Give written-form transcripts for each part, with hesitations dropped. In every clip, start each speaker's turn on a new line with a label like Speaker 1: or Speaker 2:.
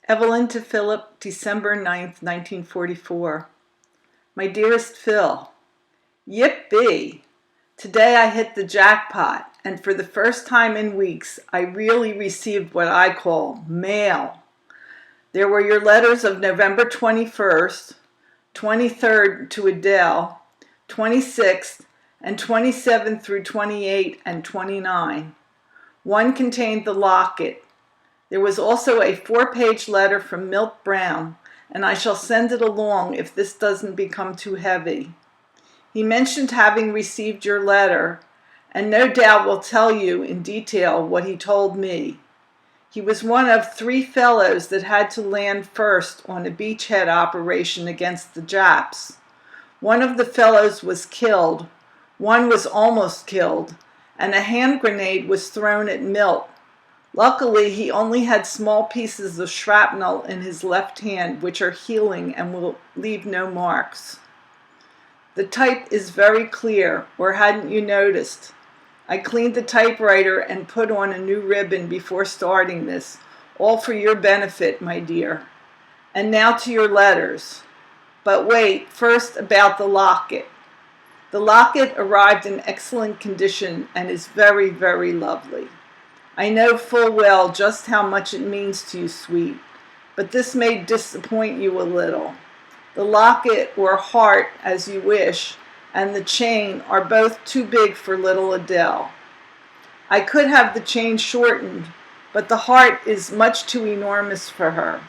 Speaker 1: Evelyn to Philip, December 9th, 1944. My dearest Phil, yippee! Today I hit the jackpot, and for the first time in weeks, I really received what I call mail. There were your letters of November 21st, 23rd to Adele, 26th, and 27th through 28 and 29. One contained the locket. There was also a 4-page letter from Milt Brown, and I shall send it along if this doesn't become too heavy. He mentioned having received your letter, and no doubt will tell you in detail what he told me. He was one of 3 fellows that had to land first on a beachhead operation against the Japs. One of the fellows was killed, one was almost killed, and a hand grenade was thrown at Milt. Luckily, he only had small pieces of shrapnel in his left hand, which are healing and will leave no marks. The type is very clear, or hadn't you noticed? I cleaned the typewriter and put on a new ribbon before starting this, all for your benefit, my dear. And now to your letters. But wait, first about the locket. The locket arrived in excellent condition and is very, very lovely. I know full well just how much it means to you, sweet, but this may disappoint you a little. The locket, or heart, as you wish, and the chain are both too big for little Adele. I could have the chain shortened, but the heart is much too enormous for her.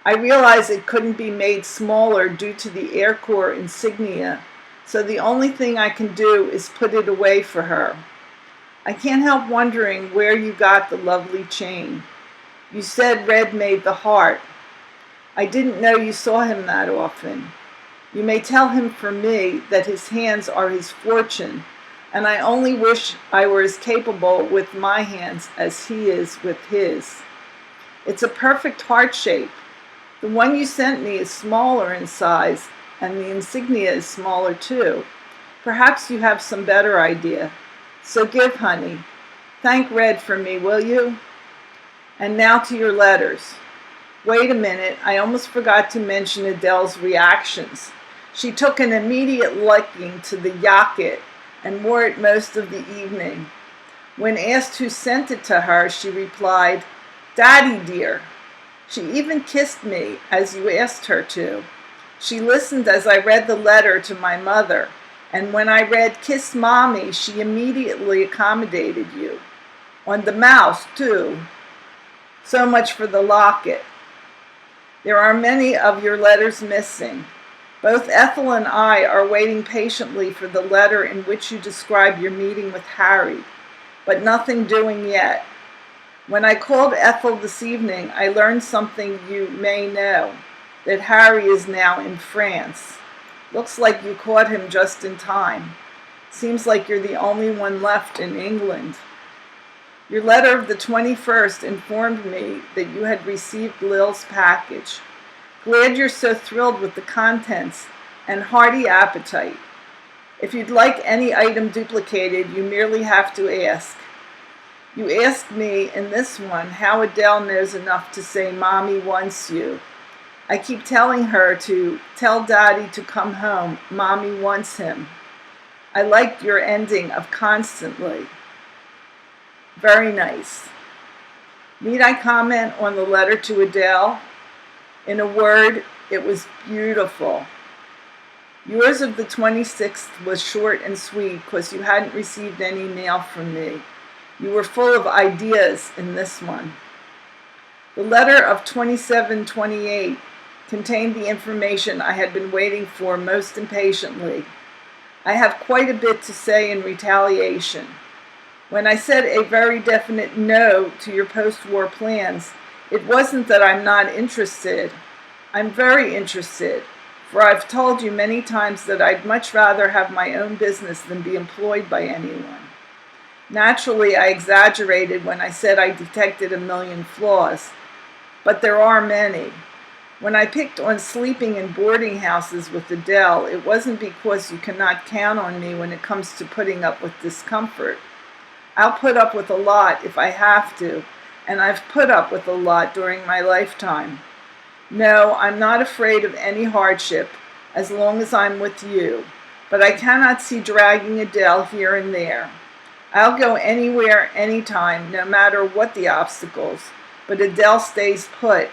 Speaker 1: I realize it couldn't be made smaller due to the Air Corps insignia, so the only thing I can do is put it away for her. I can't help wondering where you got the lovely chain. You said Red made the heart. I didn't know you saw him that often. You may tell him for me that his hands are his fortune, and I only wish I were as capable with my hands as he is with his. It's a perfect heart shape. The one you sent me is smaller in size, and the insignia is smaller too. Perhaps you have some better idea. So give, honey. Thank Red for me, will you? And now to your letters. Wait a minute, I almost forgot to mention Adele's reactions. She took an immediate liking to the locket and wore it most of the evening. When asked who sent it to her, she replied, "Daddy, dear." She even kissed me, as you asked her to. She listened as I read the letter to my mother, and when I read "Kiss Mommy," she immediately accommodated you. On the mouse, too. So much for the locket. There are many of your letters missing. Both Ethel and I are waiting patiently for the letter in which you describe your meeting with Harry, but nothing doing yet. When I called Ethel this evening, I learned something you may know, that Harry is now in France. Looks like you caught him just in time. Seems like you're the only one left in England. Your letter of the 21st informed me that you had received Lil's package. Glad you're so thrilled with the contents, and hearty appetite. If you'd like any item duplicated, you merely have to ask. You asked me in this one how Adele knows enough to say Mommy wants you. I keep telling her to tell Daddy to come home. Mommy wants him. I liked your ending of constantly. Very nice. Need I comment on the letter to Adele? In a word, it was beautiful. Yours of the 26th was short and sweet because you hadn't received any mail from me. You were full of ideas in this one. The letter of 27/28 contained the information I had been waiting for most impatiently. I have quite a bit to say in retaliation. When I said a very definite no to your post-war plans, it wasn't that I'm not interested. I'm very interested, for I've told you many times that I'd much rather have my own business than be employed by anyone. Naturally, I exaggerated when I said I detected a million flaws, but there are many. When I picked on sleeping in boarding houses with Adele, it wasn't because you cannot count on me when it comes to putting up with discomfort. I'll put up with a lot if I have to, and I've put up with a lot during my lifetime. No, I'm not afraid of any hardship as long as I'm with you, but I cannot see dragging Adele here and there. I'll go anywhere, anytime, no matter what the obstacles, but Adele stays put,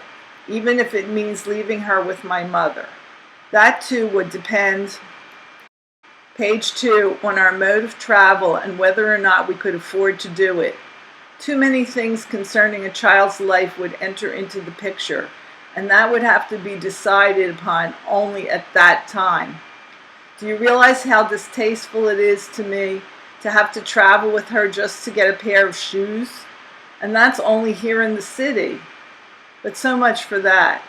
Speaker 1: even if it means leaving her with my mother. That too would depend, page 2, on our mode of travel and whether or not we could afford to do it. Too many things concerning a child's life would enter into the picture, and that would have to be decided upon only at that time. Do you realize how distasteful it is to me to have to travel with her just to get a pair of shoes? And that's only here in the city. But so much for that.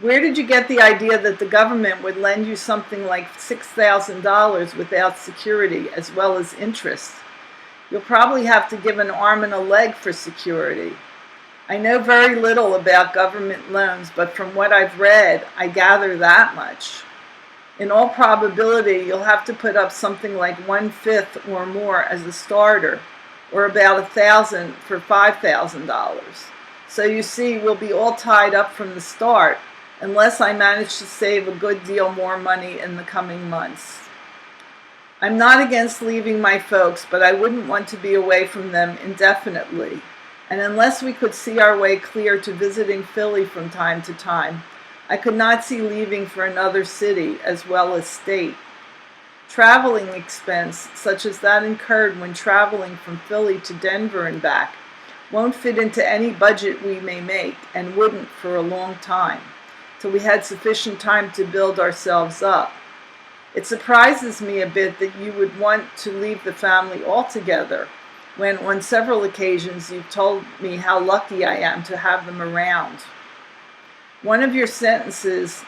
Speaker 1: Where did you get the idea that the government would lend you something like $6,000 without security as well as interest? You'll probably have to give an arm and a leg for security. I know very little about government loans, but from what I've read, I gather that much. In all probability, you'll have to put up something like 1/5 or more as a starter, or about $1,000 for $5,000. So you see, we'll be all tied up from the start, unless I manage to save a good deal more money in the coming months. I'm not against leaving my folks, but I wouldn't want to be away from them indefinitely. And unless we could see our way clear to visiting Philly from time to time, I could not see leaving for another city as well as state. Traveling expense, such as that incurred when traveling from Philly to Denver and back, won't fit into any budget we may make, and wouldn't for a long time, till we had sufficient time to build ourselves up. It surprises me a bit that you would want to leave the family altogether, when on several occasions you've told me how lucky I am to have them around. One of your sentences,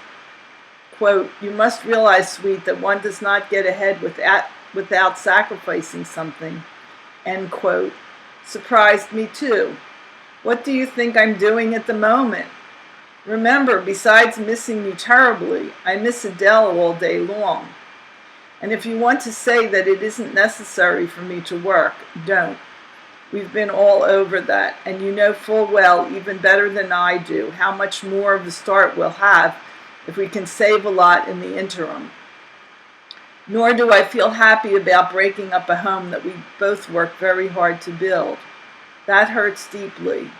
Speaker 1: quote, "You must realize, sweet, that one does not get ahead without sacrificing something," end quote, surprised me too. What do you think I'm doing at the moment? Remember, besides missing you terribly, I miss Adele all day long. And if you want to say that it isn't necessary for me to work, don't. We've been all over that, and you know full well, even better than I do, how much more of a start we'll have if we can save a lot in the interim. Nor do I feel happy about breaking up a home that we both worked very hard to build. That hurts deeply.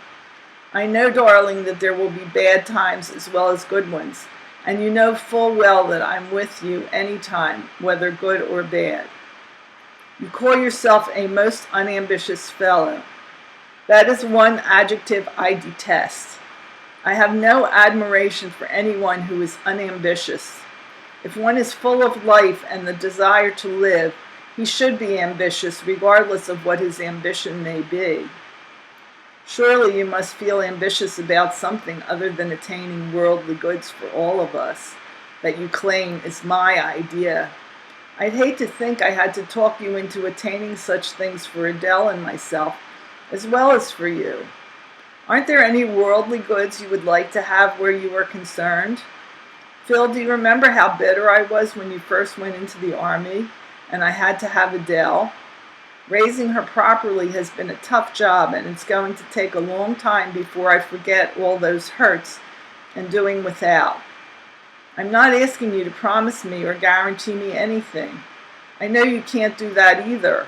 Speaker 1: I know, darling, that there will be bad times as well as good ones, and you know full well that I'm with you anytime, whether good or bad. You call yourself a most unambitious fellow. That is one adjective I detest. I have no admiration for anyone who is unambitious. If one is full of life and the desire to live, he should be ambitious regardless of what his ambition may be. Surely you must feel ambitious about something other than attaining worldly goods for all of us, that you claim is my idea. I'd hate to think I had to talk you into attaining such things for Adele and myself, as well as for you. Aren't there any worldly goods you would like to have where you are concerned? Phil, do you remember how bitter I was when you first went into the army, and I had to have Adele? Raising her properly has been a tough job, and it's going to take a long time before I forget all those hurts and doing without. I'm not asking you to promise me or guarantee me anything. I know you can't do that either.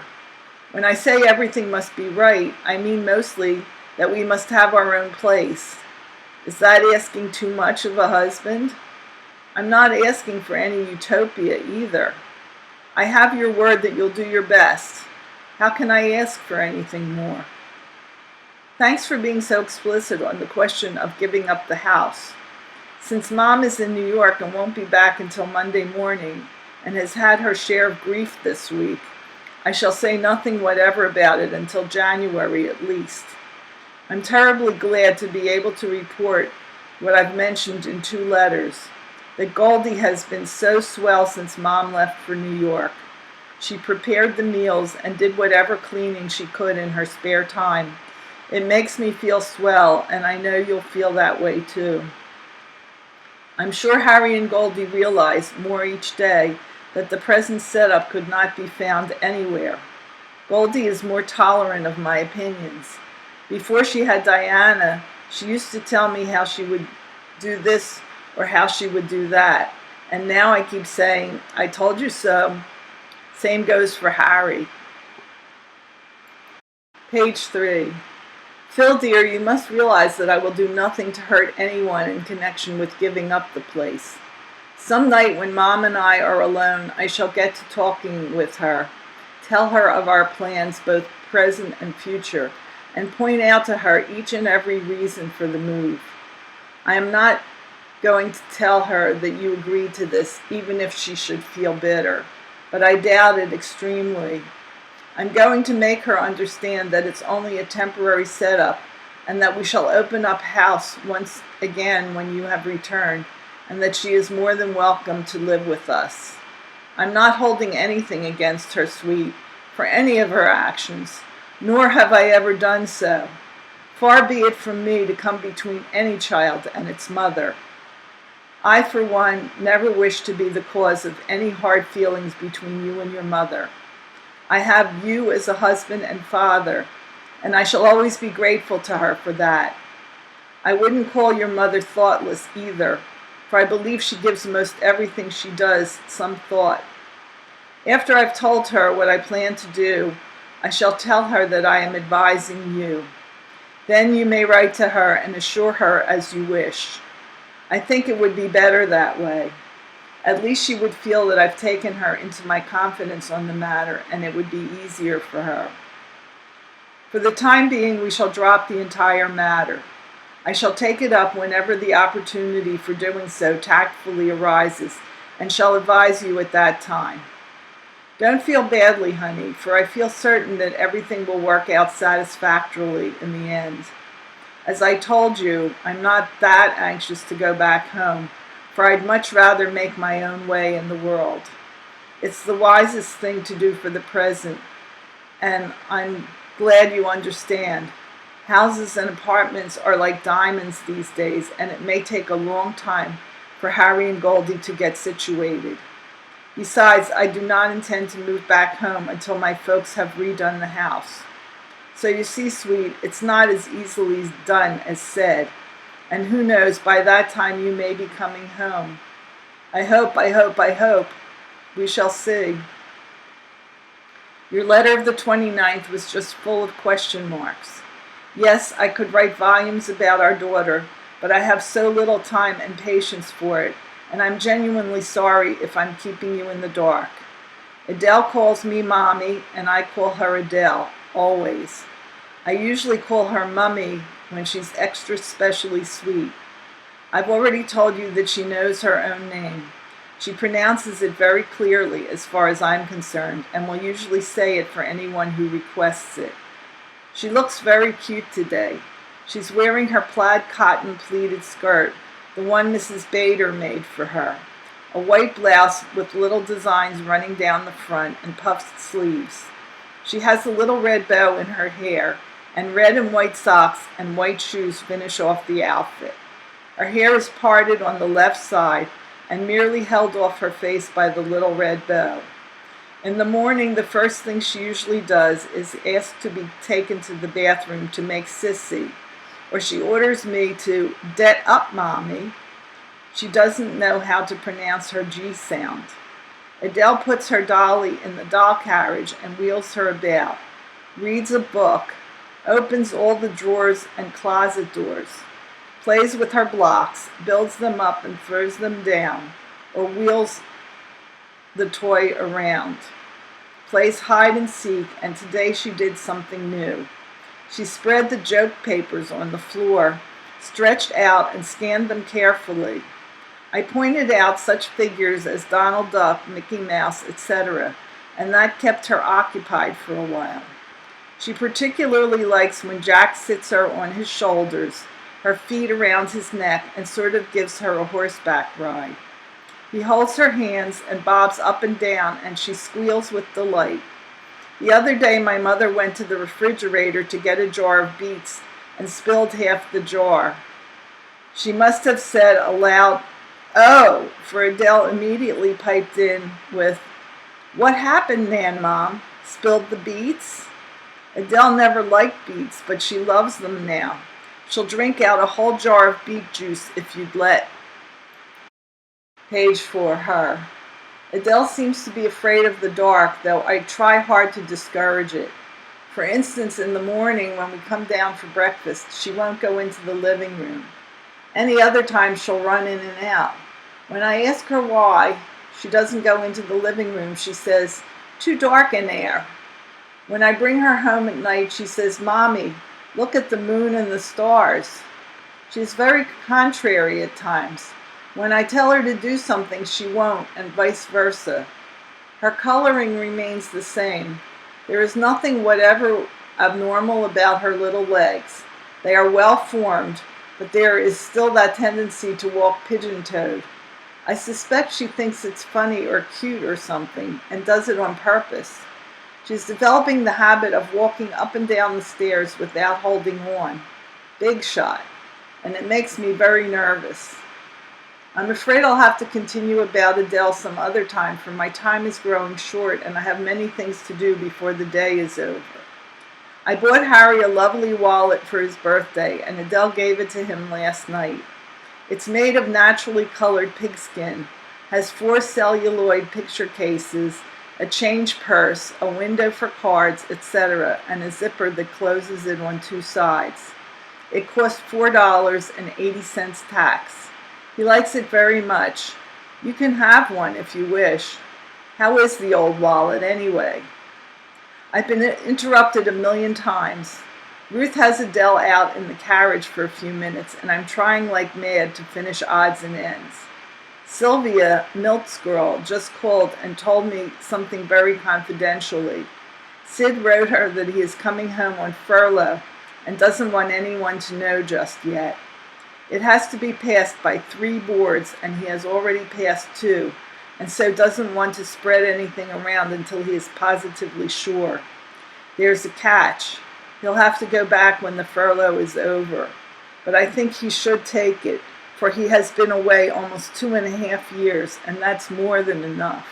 Speaker 1: When I say everything must be right, I mean mostly that we must have our own place. Is that asking too much of a husband? I'm not asking for any utopia either. I have your word that you'll do your best. How can I ask for anything more? Thanks for being so explicit on the question of giving up the house. Since Mom is in New York and won't be back until Monday morning and has had her share of grief this week, I shall say nothing whatever about it until January at least. I'm terribly glad to be able to report what I've mentioned in 2 letters, that Goldie has been so swell since Mom left for New York. She prepared the meals and did whatever cleaning she could in her spare time. It makes me feel swell, and I know you'll feel that way too. I'm sure Harry and Goldie realize more each day that the present setup could not be found anywhere. Goldie is more tolerant of my opinions. Before she had Diana, she used to tell me how she would do this or how she would do that. And now I keep saying, I told you so. Same goes for Harry. Page 3. Phil, dear, you must realize that I will do nothing to hurt anyone in connection with giving up the place. Some night when Mom and I are alone, I shall get to talking with her, tell her of our plans, both present and future, and point out to her each and every reason for the move. I am not going to tell her that you agreed to this, even if she should feel bitter, but I doubt it extremely. I'm going to make her understand that it's only a temporary setup and that we shall open up house once again when you have returned, and that she is more than welcome to live with us. I'm not holding anything against her, sweet, for any of her actions, nor have I ever done so. Far be it from me to come between any child and its mother. I, for one, never wish to be the cause of any hard feelings between you and your mother. I have you as a husband and father, and I shall always be grateful to her for that. I wouldn't call your mother thoughtless either, for I believe she gives most everything she does some thought. After I've told her what I plan to do, I shall tell her that I am advising you. Then you may write to her and assure her as you wish. I think it would be better that way. At least she would feel that I've taken her into my confidence on the matter, and it would be easier for her. For the time being, we shall drop the entire matter. I shall take it up whenever the opportunity for doing so tactfully arises, and shall advise you at that time. Don't feel badly, honey, for I feel certain that everything will work out satisfactorily in the end. As I told you, I'm not that anxious to go back home, for I'd much rather make my own way in the world. It's the wisest thing to do for the present, and I'm glad you understand. Houses and apartments are like diamonds these days, and it may take a long time for Harry and Goldie to get situated. Besides, I do not intend to move back home until my folks have redone the house. So you see, sweet, it's not as easily done as said. And who knows, by that time you may be coming home. I hope. We shall see. Your letter of the 29th was just full of question marks. Yes, I could write volumes about our daughter, but I have so little time and patience for it, and I'm genuinely sorry if I'm keeping you in the dark. Adele calls me Mommy, and I call her Adele, always. I usually call her Mummy when she's extra specially sweet. I've already told you that she knows her own name. She pronounces it very clearly as far as I'm concerned, and will usually say it for anyone who requests it. She looks very cute today. She's wearing her plaid cotton pleated skirt, the one Mrs. Bader made for her. A white blouse with little designs running down the front and puffed sleeves. She has a little red bow in her hair, and red and white socks and white shoes finish off the outfit. Her hair is parted on the left side and merely held off her face by the little red bow. In the morning, the first thing she usually does is ask to be taken to the bathroom to make sissy, or she orders me to "det up, Mommy." She doesn't know how to pronounce her G sound. Adele puts her dolly in the doll carriage and wheels her about, reads a book, opens all the drawers and closet doors, plays with her blocks, builds them up and throws them down, or wheels the toy around, plays hide and seek, and today she did something new. She spread the joke papers on the floor, stretched out, and scanned them carefully. I pointed out such figures as Donald Duck, Mickey Mouse, etc., and that kept her occupied for a while. She particularly likes when Jack sits her on his shoulders, her feet around his neck, and sort of gives her a horseback ride. He holds her hands and bobs up and down, and she squeals with delight. The other day my mother went to the refrigerator to get a jar of beets and spilled half the jar. She must have said aloud, "Oh," for Adele immediately piped in with, "What happened, Nan, Mom? Spilled the beets?" Adele never liked beets, but she loves them now. She'll drink out a whole jar of beet juice if you'd let. Page for her. Adele seems to be afraid of the dark, though I try hard to discourage it. For instance, in the morning when we come down for breakfast, she won't go into the living room. Any other time she'll run in and out. When I ask her why she doesn't go into the living room, she says, "Too dark in there." When I bring her home at night, she says, "Mommy, look at the moon and the stars." She's very contrary at times. When I tell her to do something, she won't, and vice versa. Her coloring remains the same. There is nothing whatever abnormal about her little legs. They are well formed, but there is still that tendency to walk pigeon-toed. I suspect she thinks it's funny or cute or something, and does it on purpose. She's developing the habit of walking up and down the stairs without holding on. Big shot. And it makes me very nervous. I'm afraid I'll have to continue about Adele some other time, for my time is growing short and I have many things to do before the day is over. I bought Harry a lovely wallet for his birthday, and Adele gave it to him last night. It's made of naturally colored pigskin, has 4 celluloid picture cases, a change purse, a window for cards, etc., and a zipper that closes it on 2 sides. It cost $4.80 tax. He likes it very much. You can have one if you wish. How is the old wallet anyway? I've been interrupted a million times. Ruth has Adele out in the carriage for a few minutes, and I'm trying like mad to finish odds and ends. Sylvia, Milt's girl, just called and told me something very confidentially. Sid wrote her that he is coming home on furlough and doesn't want anyone to know just yet. It has to be passed by 3 boards, and he has already passed 2, and so doesn't want to spread anything around until he is positively sure. There's a catch. He'll have to go back when the furlough is over, but I think he should take it, for he has been away almost 2.5 years, and that's more than enough.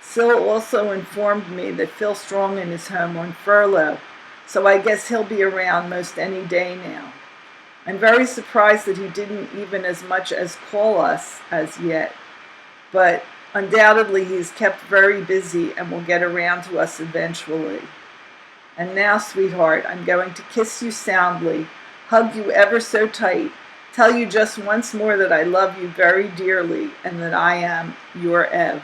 Speaker 1: Syl also informed me that Phil Strongman is home on furlough, so I guess he'll be around most any day now. I'm very surprised that he didn't even as much as call us as yet, but undoubtedly he's kept very busy and will get around to us eventually. And now, sweetheart, I'm going to kiss you soundly, hug you ever so tight, tell you just once more that I love you very dearly and that I am your Ev.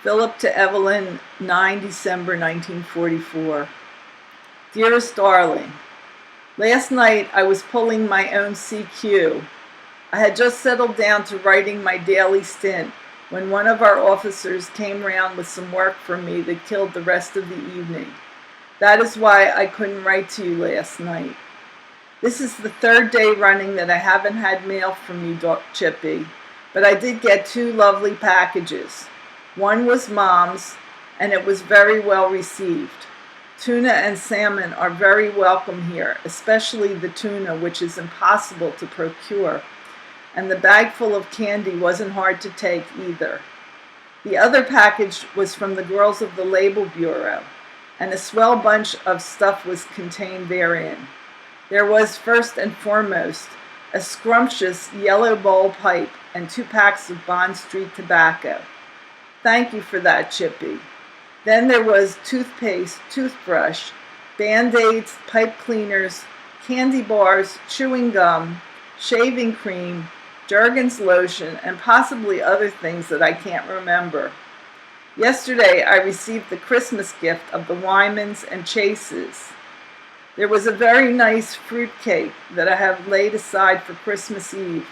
Speaker 1: Philip to Evelyn, 9 December 1944. Dearest darling, last night I was pulling my own CQ. I had just settled down to writing my daily stint when one of our officers came round with some work for me that killed the rest of the evening. That is why I couldn't write to you last night. This is the 3rd day running that I haven't had mail from you, Chippy, but I did get 2 lovely packages. One was Mom's, and it was very well received. Tuna and salmon are very welcome here, especially the tuna, which is impossible to procure, and the bag full of candy wasn't hard to take either. The other package was from the girls of the Label Bureau, and a swell bunch of stuff was contained therein. There was, first and foremost, a scrumptious yellow bowl pipe and 2 packs of Bond Street tobacco. Thank you for that, Chippy. Then there was toothpaste, toothbrush, Band-Aids, pipe cleaners, candy bars, chewing gum, shaving cream, Jergens lotion, and possibly other things that I can't remember. Yesterday I received the Christmas gift of the Wymans and Chases. There was a very nice fruit cake that I have laid aside for Christmas Eve,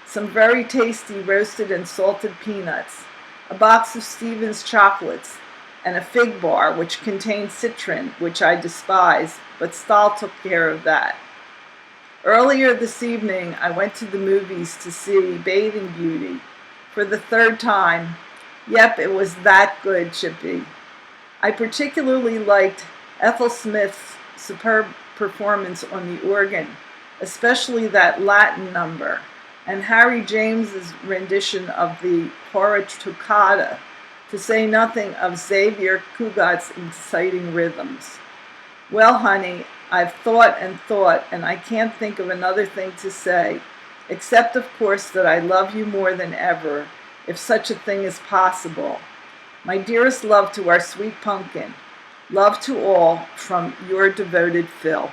Speaker 1: some very tasty roasted and salted peanuts, a box of Stevens chocolates, and a fig bar which contained citron, which I despise, but Stahl took care of that. Earlier this evening I went to the movies to see Bathing Beauty for the 3rd time. Yep, it was that good, Chippy. I particularly liked Ethel Smith's superb performance on the organ, especially that Latin number, and Harry James's rendition of the Hora Toccata, to say nothing of Xavier Cugat's exciting rhythms. Well, honey, I've thought, and I can't think of another thing to say, except, of course, that I love you more than ever, if such a thing is possible. My dearest love to our sweet pumpkin. Love to all from your devoted Phil.